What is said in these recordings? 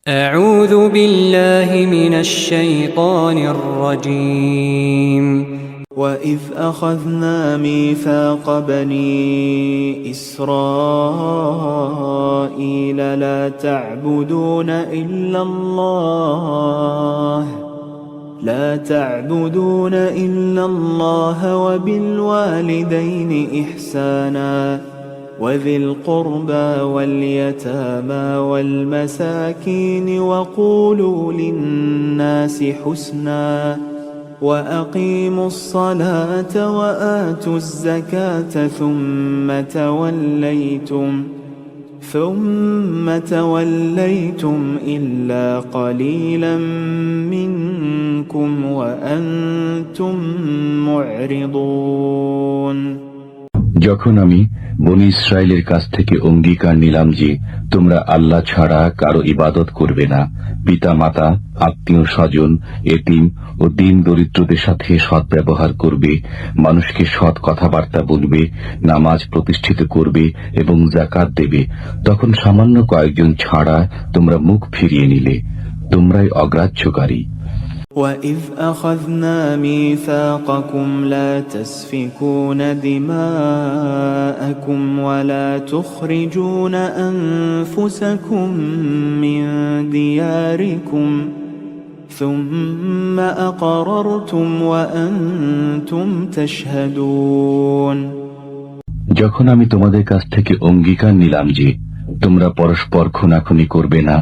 أعوذ بالله من الشيطان الرجيم وإذ أخذنا ميثاق بني إسرائيل لا تعبدون إلا الله وبالوالدين إحسانا وذي القربى واليتامى والمساكين وقولوا للناس حسنا وأقيموا الصلاة وآتوا الزكاة ثم توليتم إلا قليلا منكم وأنتم معرضون। যখন আমি বনী ইসরায়েলের কাছ থেকে অঙ্গীকার নিলাম যে তোমরা আল্লাহ ছাড়া কারো ইবাদত করবে না, পিতা মাতা, আত্মীয় স্বজন, এতিম ও দিন দরিদ্রদের সাথে সৎ ব্যবহার করবে, মানুষকে সৎ কথাবার্তা বলবে, নামাজ প্রতিষ্ঠিত করবে এবং যাকাত দেবে, তখন সামান্য কয়েকজন ছাড়া তোমরা মুখ ফিরিয়ে নিলে। তোমরাই অগ্রাহ্যকারী। وَإِذْ أَخَذْنَا مِيثَاقَكُمْ لَا تَسْفِكُونَ دِمَاءَكُمْ وَلَا تُخْرِجُونَ أَنفُسَكُمْ مِنْ دِيَارِكُمْ ثُمَّ أَقْرَرْتُمْ وَأَنْتُمْ تَشْهَدُونَ। যখন আমি তোমাদের কাছ থেকে অঙ্গীকার নিলাম যে তোমরা পরস্পর খুনাখুনি করবে না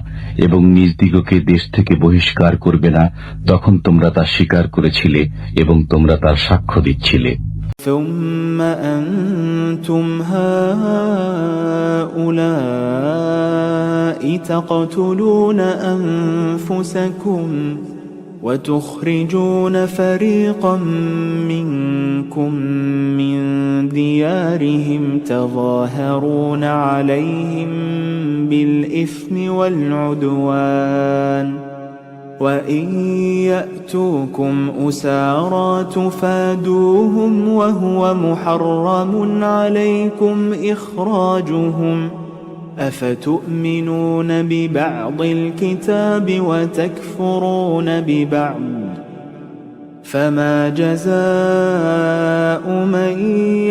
এবং নিজ দিগকে দেশ থেকে বহিষ্কার করবে না, তখন তোমরা তা স্বীকার করেছিলে এবং তোমরা তার সাক্ষ্য দিচ্ছিলে। ثم أنتم هؤلاء تقتلون أنفسكم وتخرجون فريقا منكم من ديارهم تظاهرون عليهم بالإثم والعدوان وإن يأتوكم أسارى تفادوهم وهو محرم عليكم إخراجهم أفتؤمنون ببعض الكتاب وتكفرون ببعض فما جزاء من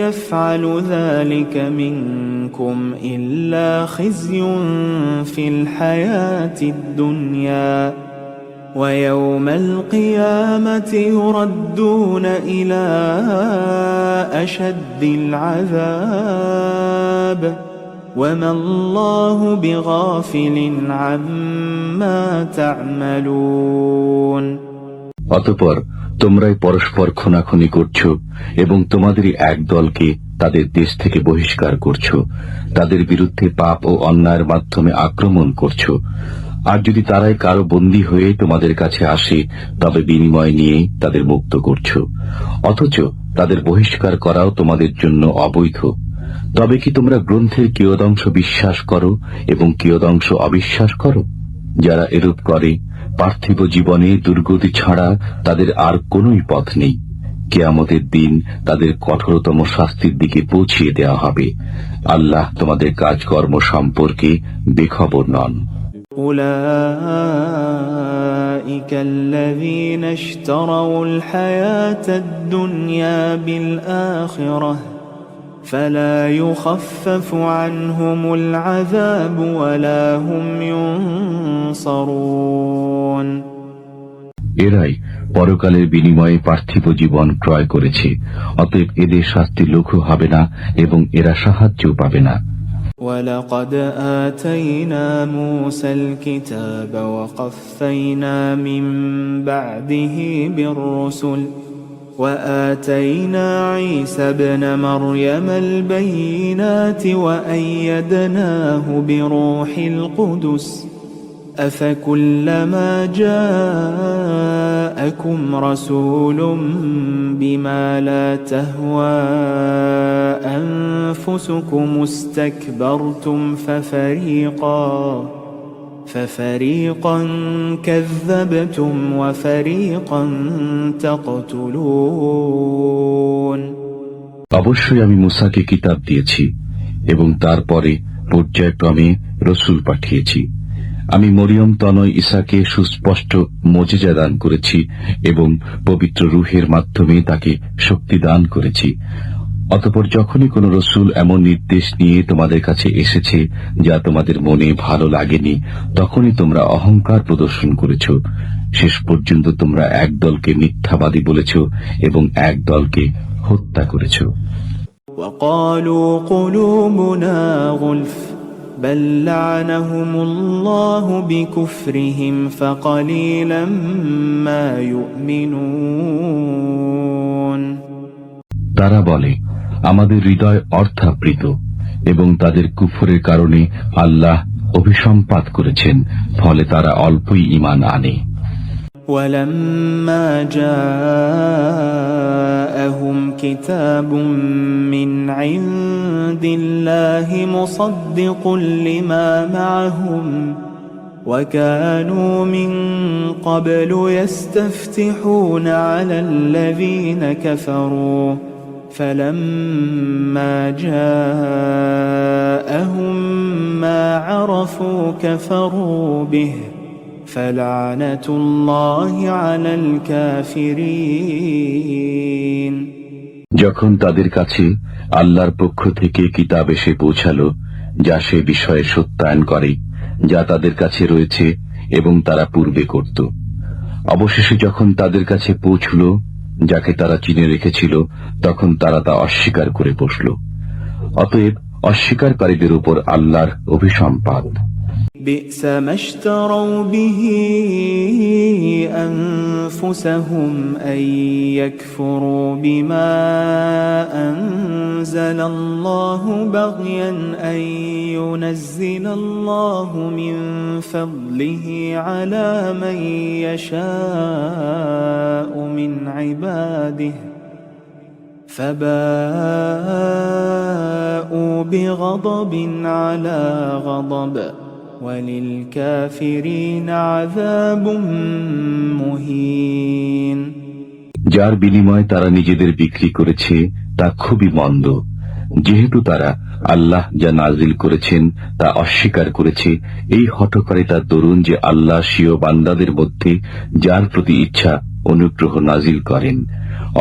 يفعل ذلك منكم إلا خزي في الحياة الدنيا ويوم القيامة يردون إلى أشد العذاب وما الله بغافل عما تعملون। অতঃপর তোমরাই পরস্পর খুনাখুনি করছো এবং তোমাদেরই এক দলকে তাদের দেশ থেকে বহিষ্কার করছো, তাদের বিরুদ্ধে পাপ ও অন্যায়ের মাধ্যমে আক্রমণ করছো। আর যদি তারাই কারো বন্দী হয়ে তোমাদের কাছে আসে তবে বিনিময় নিয়ে তাদের মুক্ত করছো, অথচ তাদের বহিষ্কার করাও তোমাদের জন্য অবৈধ। তবে কি তোমরা গ্রন্থের কিয়দংশ বিশ্বাস করো এবং কিয়দংশ অবিশ্বাস করো? যারা এরূপ করে পার্থিব জীবনে দুর্গতি ছাড়া তাদের আর কোনই পথ নেই। কিয়ামতের দিন তাদের কঠোরতম শাস্তির দিকে পৌঁছিয়ে দেওয়া হবে। আল্লাহ তোমাদের কাজকর্ম সম্পর্কে বেখবর নন। أولئك الذين اشتروا الحياة الدنيا بالآخرة فلا يخفف عنهم العذاب ولا هم ينصرون। এরাই পরকালের বিনিময়ে পার্থিব জীবন ক্রয় করেছে, অতএব এদের শাস্তি লঘু হবে না এবং এরা সাহায্যও পাবে না। ولقد آتينا موسى الكتاب وقفينا من بعده بالرسل وآتينا عيسى ابن مريم البينات وأيدناه بروح القدس أفكلما جاءكم رسول بما لا تهوى أنفسكم استكبرتم ففريقا كذبتم وفريقا تقتلون। অবশ্যই আমি মুসাকে কিতাব দিয়েছি এবং তারপরে পর্যায়ক্রমে রসুল পাঠিয়েছি। আমি মরিয়ম তনয় ঈসাকে সুস্পষ্ট মুজিজা দান করেছি এবং পবিত্র রূহের মাধ্যমে তাকে শক্তি দান করেছি। অতঃপর যখনই কোন রসূল এমন নির্দেশ নিয়ে তোমাদের কাছে এসেছে যা তোমাদের মনে ভালো লাগেনি, তখনই তোমরা অহংকার প্রদর্শন করেছ। শেষ পর্যন্ত তোমরা এক দলকে মিথ্যাবাদী বলেছ এবং এক দলকে হত্যা করেছ। وقالوا قلوبنا غلف بل لعنهم الله بكفرهم فقليلا ما يؤمنون। তারা বলে, আমাদের হৃদয় অর্থাবৃত, এবং তাদের কুফরের কারণে আল্লাহ অভিসম্পাত করেছেন, ফলে তারা অল্পই ঈমান আনে। ولما جاءهم كتاب من عند الله مصدق لما معهم وكانوا من قبل يستفتحون على الذين كفروا فلما جاءهم ما عرفوا كفروا به فلعنة الله على الكافرين। যখন তাদের কাছে আল্লাহর পক্ষ থেকে কিতাব এসে পৌঁছালো যা সে বিষয়ে সত্যায়ন করে যা তাদের কাছে রয়েছে এবং তারা পূর্বে করত, অবশেষে যখন তাদের কাছে পৌঁছল যাকে তারা চিনে রেখেছিল, তখন তারা তা অস্বীকার করে বসল। অতএব অস্বীকারীদের উপর আল্লাহর অভিসম্পাত। بئس ما اشتروا به أنفسهم أن يكفروا بما أنزل الله بغيا أن ينزل الله من فضله على من يشاء من عباده فباءوا بغضب على غضب وللكافرين عذاب مهين। যার বিনিময়ে তারা নিজেদের বিক্রি করেছে তা খুবই মন্দ, যেহেতু তারা আল্লাহ যা নাজিল করেছেন তা অস্বীকার করেছে। এই হঠকারিতার দরুন যে আল্লাহ স্বীয় বান্দাদের মধ্যে যার প্রতি ইচ্ছা অনুগ্রহ নাজিল করেন,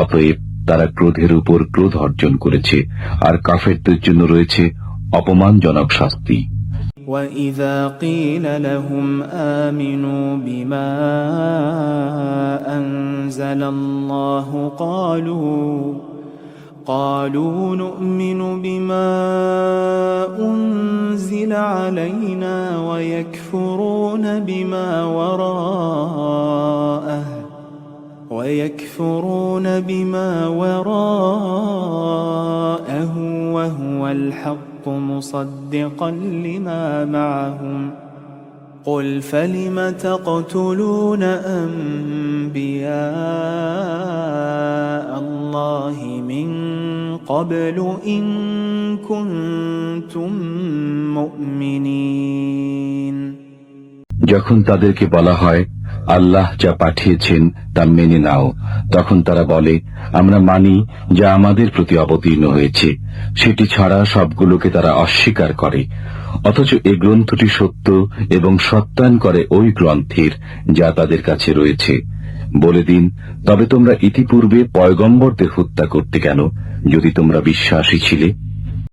অতএব তারা ক্রোধের উপর ক্রোধ অর্জন করেছে, আর কাফেরদের জন্য রয়েছে অপমানজনক শাস্তি। وَإِذَا قِيلَ لَهُمْ آمِنُوا بِمَا أَنزَلَ اللَّهُ قَالُوا نُؤْمِنُ بِمَا أُنزِلَ عَلَيْنَا وَيَكْفُرُونَ بِمَا وَرَاءَهُ وَهُوَ الْحَقُّ مُصَدِّقًا لِمَا مَعَهُمْ قُلْ فَلِمَ تَقْتُلُونَ أَنْبِيَاءَ اللَّهِ مِنْ قَبْلُ إِنْ كُنْتُمْ مُؤْمِنِينَ। যখন তাদেরকে বলা হয় আল্লাহ যা পাঠিয়েছেন তা মেনে নাও, তখন তারা বলে, আমরা মানি যা আমাদের প্রতি অবতীর্ণ হয়েছে। সেটি ছাড়া সবগুলোকে তারা অস্বীকার করে, অথচ এই গ্রন্থটি সত্য এবং সত্যায়ন করে ওই গ্রন্থের যা তাদের কাছে রয়েছে। বলে দিন, তবে তোমরা ইতিপূর্বে পয়গম্বরদের হত্যা করতে কেন, যদি তোমরা বিশ্বাসী ছিলে?